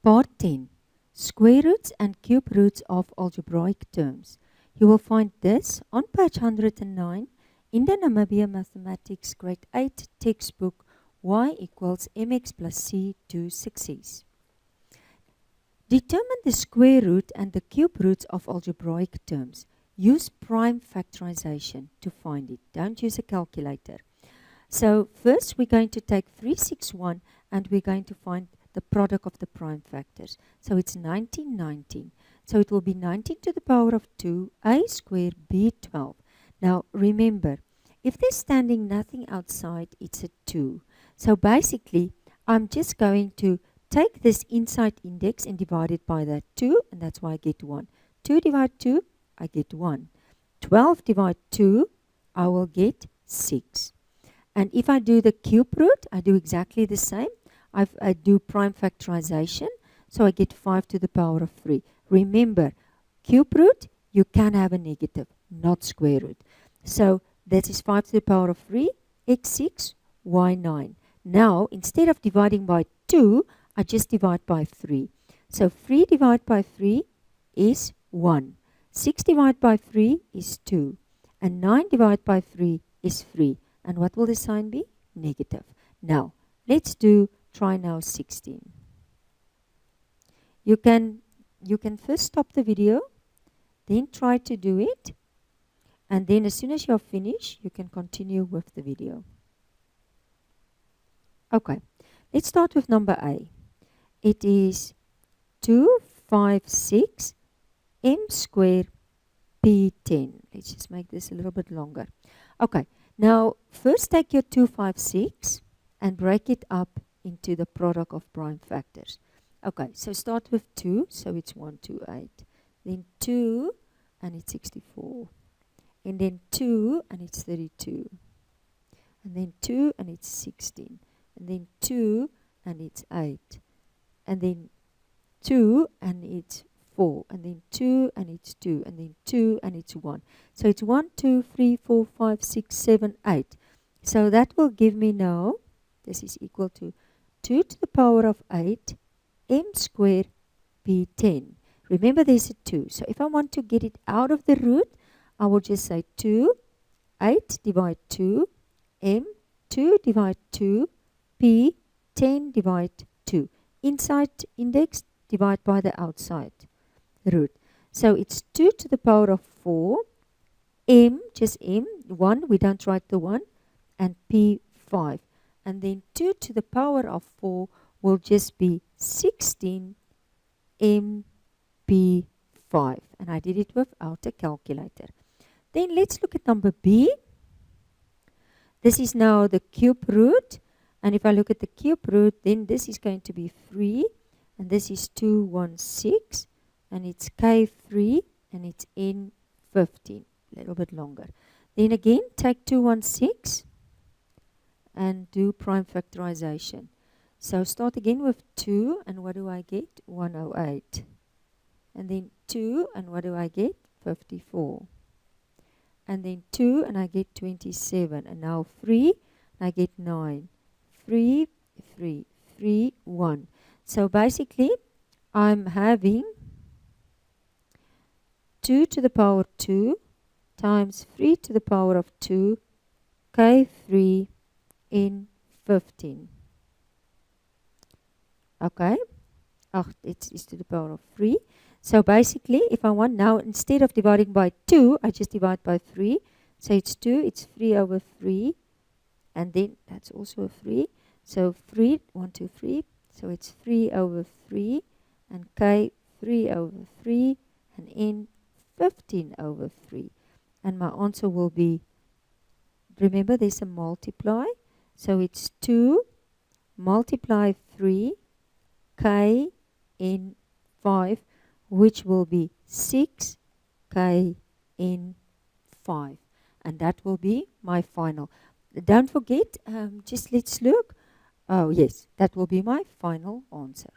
Part 10. Square roots and cube roots of algebraic terms. You will find this on page 109 in the Namibian Mathematics Grade 8 textbook y equals mx plus c to success. Determine the square root and the cube roots of algebraic terms. Use prime factorization to find it. Don't use a calculator. So first we're going to take 361 and we're going to find the product of the prime factors. So it's 19. So it will be 19 to the power of 2, a squared, b 12. Now remember, if there's standing nothing outside, it's a 2. So basically, I'm just going to take this inside index and divide it by that 2, and that's why I get 1. 2 divide 2, I get 1. 12 divide 2, I will get 6. And if I do the cube root, I do exactly the same. I do prime factorization, so I get 5 to the power of 3. Remember, cube root, you can have a negative, not square root. So that is 5 to the power of 3, x6, y9. Now, instead of dividing by 2, I just divide by 3. So 3 divided by 3 is 1. 6 divided by 3 is 2. And 9 divided by 3 is 3. And what will the sign be? Negative. Now, let's try now 16. You can first stop the video, then try to do it, and then as soon as you're finished, you can continue with the video. Okay, let's start with number A. It is 256 m squared p10. Let's just make this a little bit longer. Okay, now first take your 256 and break it up into the product of prime factors. Okay, so start with 2, so it's 128. Then 2, and it's 64. And then 2, and it's 32. And then 2, and it's 16. And then 2, and it's 8. And then 2, and it's 4. And then 2, and it's 2. And then 2, and it's 1. So it's 1, 2, 3, 4, 5, 6, 7, 8. So that will give me now, this is equal to 2 to the power of 8 m squared p10. Remember there's a 2. So if I want to get it out of the root, I will just say 2, 8 divide 2, m, 2 divide 2, p, 10 divide 2. Inside index divide by the outside root. So it's 2 to the power of 4, m, just m, 1, we don't write the 1, and p, 5. And then 2 to the power of 4 will just be 16 mp5. And I did it without a calculator. Then let's look at number B. This is now the cube root. And if I look at the cube root, then this is going to be 3. And this is 216. And it's K3. And it's N15. A little bit longer. Then again, take 216. And do prime factorization. So start again with 2, and what do I get? 108. And then 2, and what do I get? 54. And then 2, and I get 27. And now 3, and I get 9. 3, 3, 3, 1. So basically, I'm having 2 to the power 2 times 3 to the power of 2, K3 in 15. Okay, it is to the power of 3. So basically, if I want now, instead of dividing by 2, I just divide by 3. So it's 2, it's 3 over 3. And then that's also a 3. So 3, 1, 2, 3. So it's 3 over 3. And K, 3 over 3. And N, 15 over 3. And my answer will be, remember there's a multiply. So it's 2 multiply 3 K in 5, which will be 6 K in 5. And that will be my final. Don't forget, just let's look. Oh, yes, that will be my final answer.